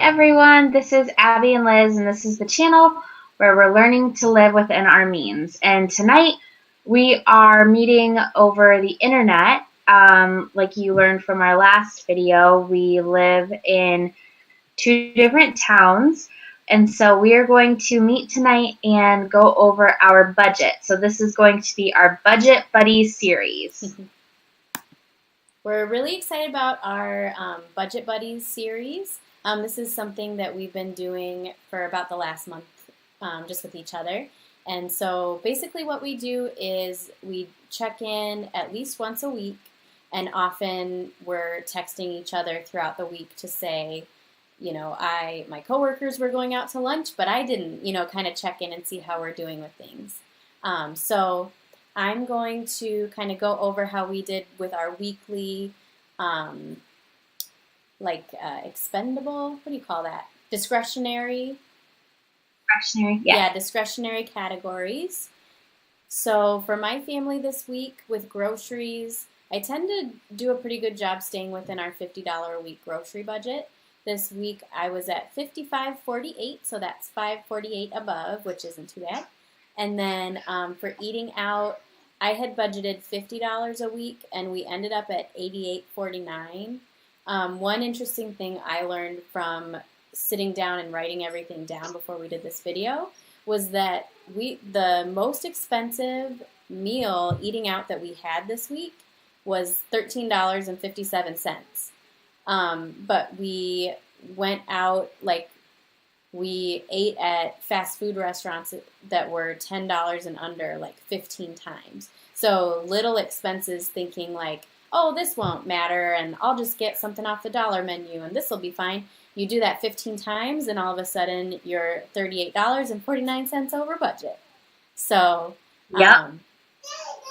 everyone, this is Abby and Liz, and this is the channel where we're learning to live within our means. And tonight we are meeting over the internet. Like you learned from our last video, we live in two different towns, and so we are going to meet tonight and go over our budget. So this is going to be our Budget Buddies series. We're really excited about our Budget Buddies series. This is something that we've been doing for about the last month just with each other. And so basically what we do is we check in at least once a week, and often we're texting each other throughout the week to say, you know, my coworkers were going out to lunch, but I didn't, you know, kind of check in and see how we're doing with things. So I'm going to kind of go over how we did with our weekly, expendable, what do you call that? Discretionary. Discretionary, yeah. Yeah, discretionary categories. So for my family this week with groceries, I tend to do a pretty good job staying within our $50 a week grocery budget. This week I was at $55.48, so that's $5.48 above, which isn't too bad. And then for eating out, I had budgeted $50 a week, and we ended up at $88.49. One interesting thing I learned from sitting down and writing everything down before we did this video was that the most expensive meal eating out that we had this week was $13.57. But we went out, we ate at fast food restaurants that were $10 and under 15 times. So little expenses, thinking like, oh, this won't matter, and I'll just get something off the dollar menu, and this will be fine. You do that 15 times, and all of a sudden you're $38.49 over budget. So, yeah.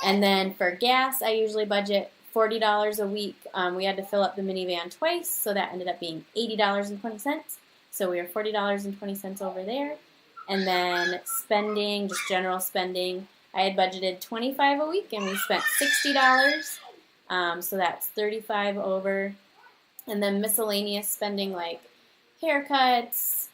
And then for gas, I usually budget $40 a week. We had to fill up the minivan twice, so that ended up being $80.20. So we were $40.20 over there. And then spending, just general spending, I had budgeted $25 a week, and we spent $60. So that's $35 over. And then miscellaneous spending like haircuts,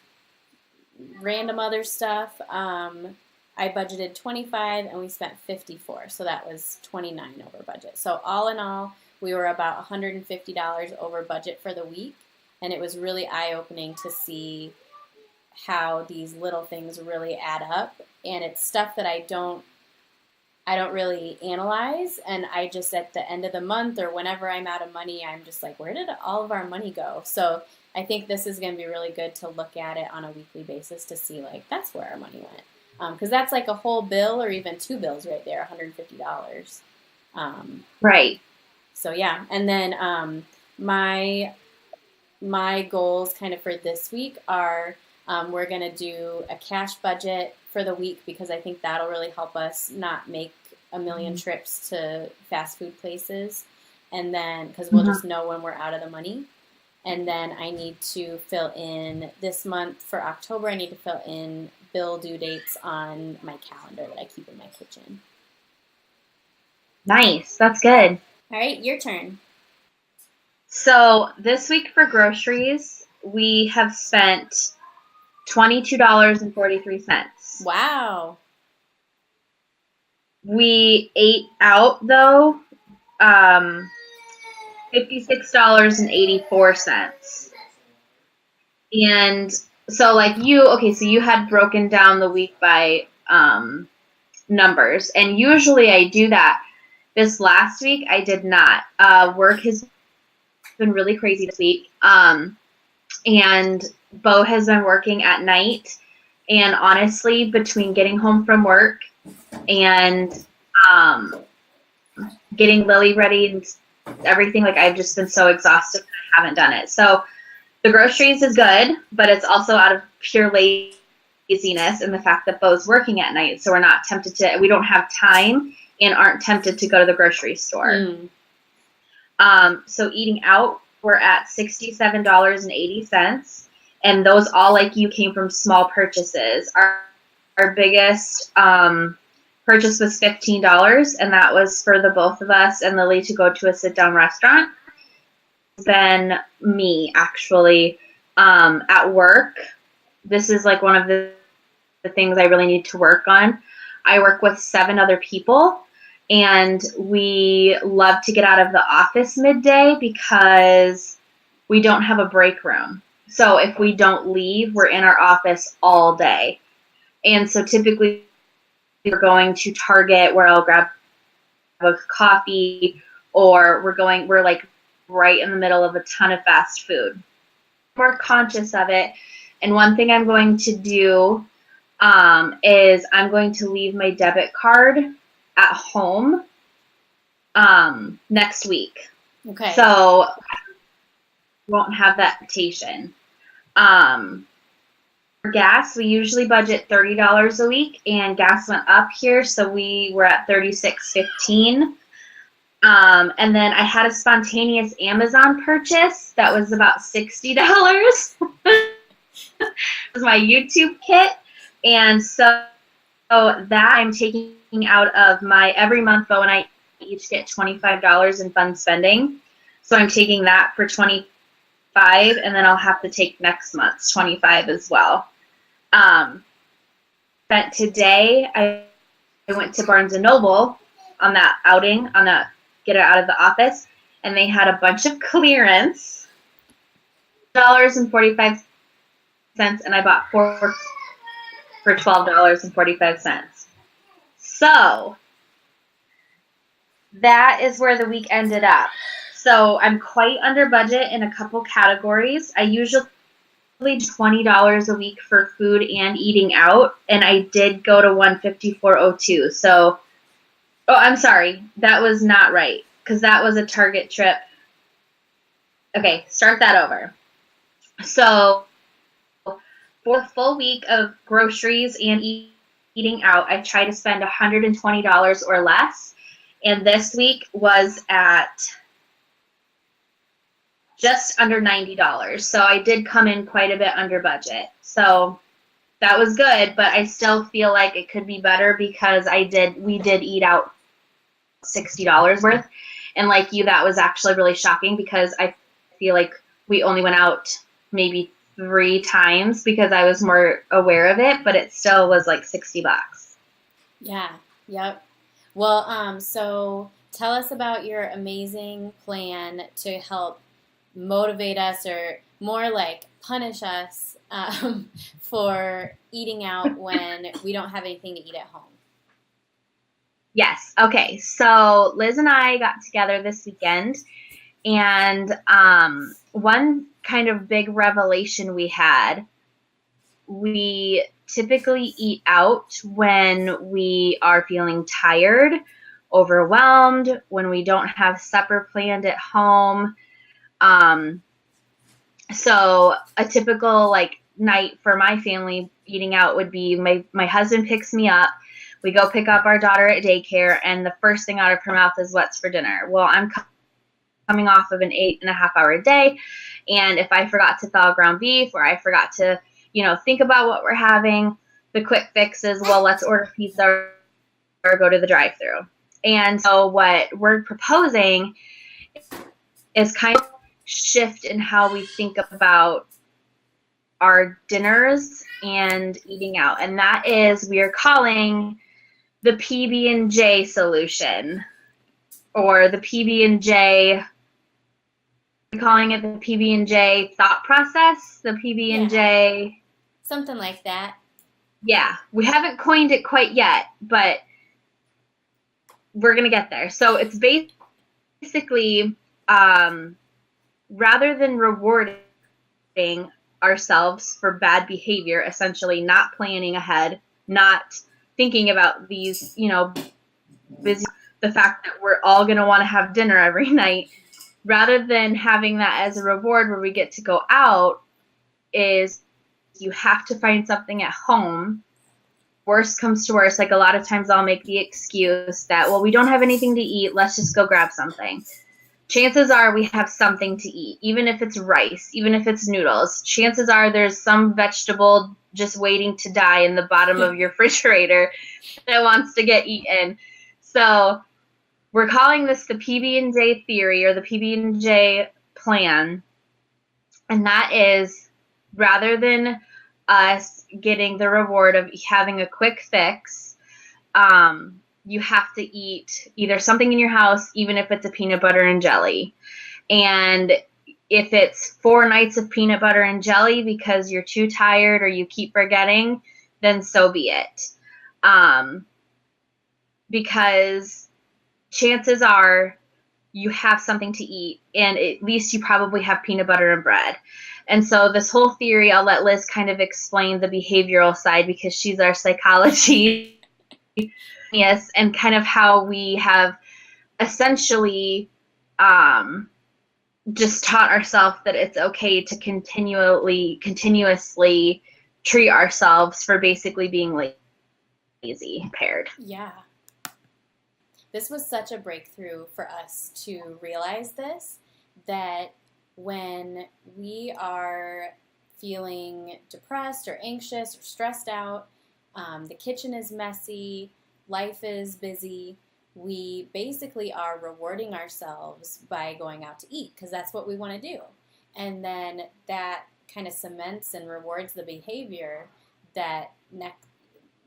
random other stuff. I budgeted $25, and we spent $54. So that was $29 over budget. So all in all, we were about $150 over budget for the week. And it was really eye-opening to see how these little things really add up. And it's stuff that I don't really analyze. And I just, at the end of the month or whenever I'm out of money, I'm just like, where did all of our money go? So I think this is going to be really good to look at it on a weekly basis to see, that's where our money went. Because that's like a whole bill or even two bills right there, $150. Right. So, yeah. And then my goals kind of for this week are we're going to do a cash budget for the week, because I think that'll really help us not make a million trips to fast food places. And then, because we'll just know when we're out of the money. And then I need to fill in this month for October, I need to fill in bill due dates on my calendar that I keep in my kitchen. Nice. That's good. All right, your turn. So this week for groceries, we have spent $22.43. Wow. We ate out, though, $56.84. And so, so you had broken down the week by numbers. And usually I do that. This last week, I did not. Work has been really crazy this week. And Bo has been working at night. And honestly, between getting home from work and getting Lily ready and everything, I've just been so exhausted that I haven't done it. So the groceries is good, but it's also out of pure laziness and the fact that Bo's working at night. So we're not tempted we don't have time and aren't tempted to go to the grocery store. So eating out, we're at $67.80. And those all, like you, came from small purchases. Our biggest purchase was $15, and that was for the both of us and Lily to go to a sit-down restaurant. Then me, actually, At work, this is like one of the things I really need to work on. I work with 7 other people, and we love to get out of the office midday because we don't have a break room. So if we don't leave, we're in our office all day. And so typically we're going to Target where I'll grab a coffee, or we're like right in the middle of a ton of fast food. More conscious of it. And one thing I'm going to do is I'm going to leave my debit card at home next week. Okay. So won't have that temptation. For gas, we usually budget $30 a week, and gas went up here, so we were at $36.15. And then I had a spontaneous Amazon purchase that was about $60. It was my YouTube kit, and so that I'm taking out of my every month. Bo and I each get $25 in fun spending, so I'm taking that for $25, and then I'll have to take next month's $25 as well. But today I went to Barnes & Noble on that outing, on that get it out of the office, and they had a bunch of clearance, $12.45, and I bought 4 for $12.45. So that is where the week ended up. So I'm quite under budget in a couple categories. I usually $20 a week for food and eating out, and I did go to $154.02. So, oh, I'm sorry, that was not right, because that was a Target trip. Okay, start that over. So for a full week of groceries and eating out, I try to spend $120 or less, and this week was at just under $90. So I did come in quite a bit under budget. So that was good, but I still feel like it could be better because we did eat out $60 worth. And like you, that was actually really shocking because I feel like we only went out maybe 3 times because I was more aware of it, but it still was like $60. Yeah. Yep. Well, so tell us about your amazing plan to help motivate us, or more like punish us, for eating out when we don't have anything to eat at home. Yes. Okay. So Liz and I got together this weekend, and one kind of big revelation we had, we typically eat out when we are feeling tired, overwhelmed, when we don't have supper planned at home. So a typical like night for my family eating out would be my husband picks me up. We go pick up our daughter at daycare, and the first thing out of her mouth is, "What's for dinner?" Well, I'm coming off of an 8.5-hour day, and if I forgot to thaw ground beef, or I forgot to, think about what we're having, the quick fix is, well, let's order pizza or go to the drive-thru. And so what we're proposing is kind of shift in how we think about our dinners and eating out. And that is, we are calling the PB&J solution, or the PB&J, we're calling it the PB&J thought process, the PB&J. Yeah. Something like that. Yeah, we haven't coined it quite yet, but we're going to get there. So it's basically, rather than rewarding ourselves for bad behavior, essentially not planning ahead, not thinking about these, busy, the fact that we're all going to want to have dinner every night, rather than having that as a reward where we get to go out, is you have to find something at home. Worst comes to worst, like a lot of times I'll make the excuse that, well, we don't have anything to eat, let's just go grab something. Chances are we have something to eat, even if it's rice, even if it's noodles. Chances are there's some vegetable just waiting to die in the bottom of your refrigerator that wants to get eaten. So we're calling this the PB&J theory, or the PB&J plan. And that is, rather than us getting the reward of having a quick fix, you have to eat either something in your house, even if it's a peanut butter and jelly. And if it's 4 nights of peanut butter and jelly because you're too tired or you keep forgetting, then so be it. Because chances are you have something to eat, and at least you probably have peanut butter and bread. And so this whole theory, I'll let Liz kind of explain the behavioral side because she's our psychology genius, and kind of how we have essentially just taught ourselves that it's okay to continuously treat ourselves for basically being lazy, impaired. Yeah. This was such a breakthrough for us to realize this, that when we are feeling depressed or anxious or stressed out, the kitchen is messy, life is busy, we basically are rewarding ourselves by going out to eat because that's what we want to do. And then that kind of cements and rewards the behavior that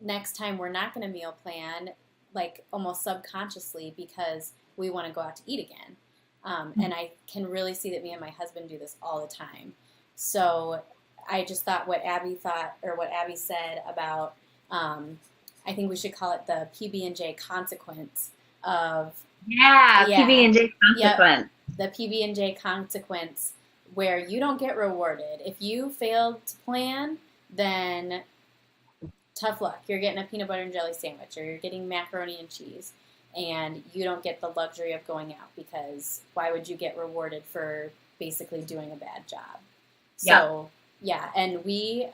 next time we're not going to meal plan, like almost subconsciously, because we want to go out to eat again. And I can really see that me and my husband do this all the time. So I just thought what Abby said about, I think we should call it the PB&J consequence of, PB&J Consequence. The PB&J consequence, where you don't get rewarded. If you failed to plan, then tough luck. You're getting a peanut butter and jelly sandwich, or you're getting macaroni and cheese, and you don't get the luxury of going out, because why would you get rewarded for basically doing a bad job? So, and we,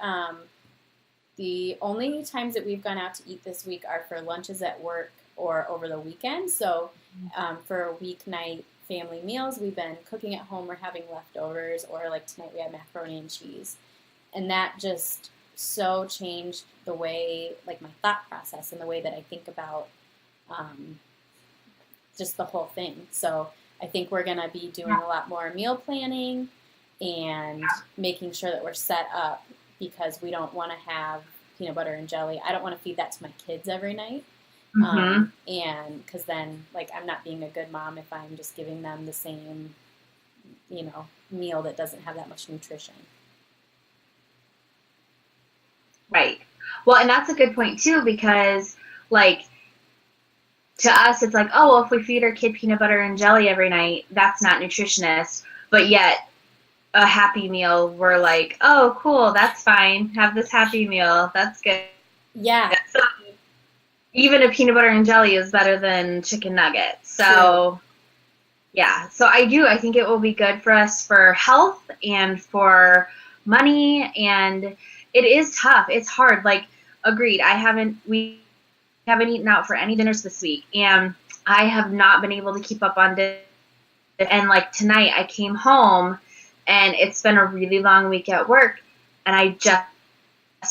the only times that we've gone out to eat this week are for lunches at work or over the weekend. So for weeknight family meals, we've been cooking at home or having leftovers, or like tonight we had macaroni and cheese. And that just so changed the way, like, my thought process and the way that I think about just the whole thing. So I think we're going to be doing a lot more meal planning and making sure that we're set up, because we don't want to have peanut butter and jelly. I don't want to feed that to my kids every night. And because then, like, I'm not being a good mom if I'm just giving them the same, meal that doesn't have that much nutrition. Right. Well, and that's a good point too, because, like, to us, it's like, oh, well, if we feed our kid peanut butter and jelly every night, that's not nutritionist. But yet, a Happy Meal, we're like, oh, cool, that's fine. Have this Happy Meal. That's good. Yeah. So even a peanut butter and jelly is better than chicken nuggets. So, yeah. So I think it will be good for us for health and for money. And it is tough. It's hard. Like, agreed. We haven't eaten out for any dinners this week. And I have not been able to keep up on dinner. And, like, tonight I came home, and it's been a really long week at work, and I just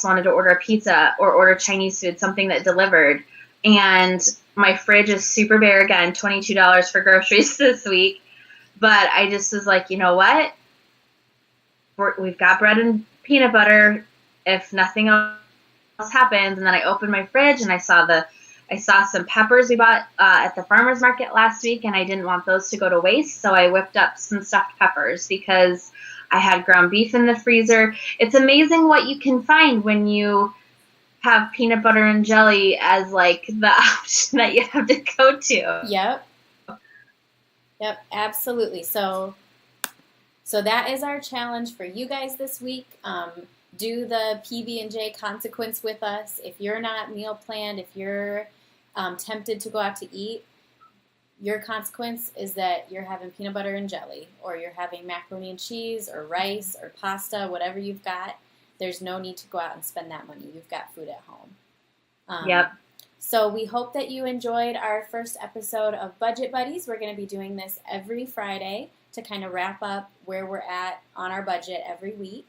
wanted to order a pizza or order Chinese food, something that delivered. And my fridge is super bare again, $22 for groceries this week. But I just was like, you know what? We've got bread and peanut butter if nothing else happens. And then I opened my fridge, and I saw some peppers we bought at the farmer's market last week, and I didn't want those to go to waste, so I whipped up some stuffed peppers because I had ground beef in the freezer. It's amazing what you can find when you have peanut butter and jelly as, like, the option that you have to go to. Yep, absolutely. So that is our challenge for you guys this week. Do the PB&J consequence with us. If you're not meal planned, if you're tempted to go out to eat, your consequence is that you're having peanut butter and jelly, or you're having macaroni and cheese or rice or pasta, whatever you've got. There's no need to go out and spend that money. You've got food at home. Yep. So we hope that you enjoyed our first episode of Budget Buddies. We're going to be doing this every Friday to kind of wrap up where we're at on our budget every week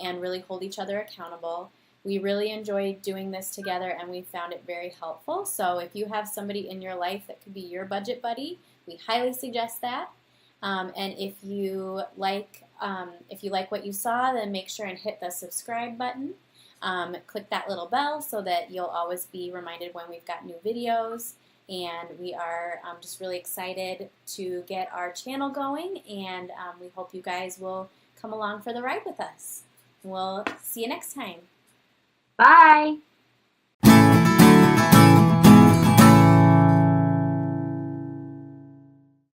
and really hold each other accountable. We really enjoyed doing this together, and we found it very helpful. So if you have somebody in your life that could be your budget buddy, we highly suggest that. And if you like what you saw, then make sure and hit the subscribe button. Click that little bell so that you'll always be reminded when we've got new videos. And we are just really excited to get our channel going, and we hope you guys will come along for the ride with us. We'll see you next time. Bye.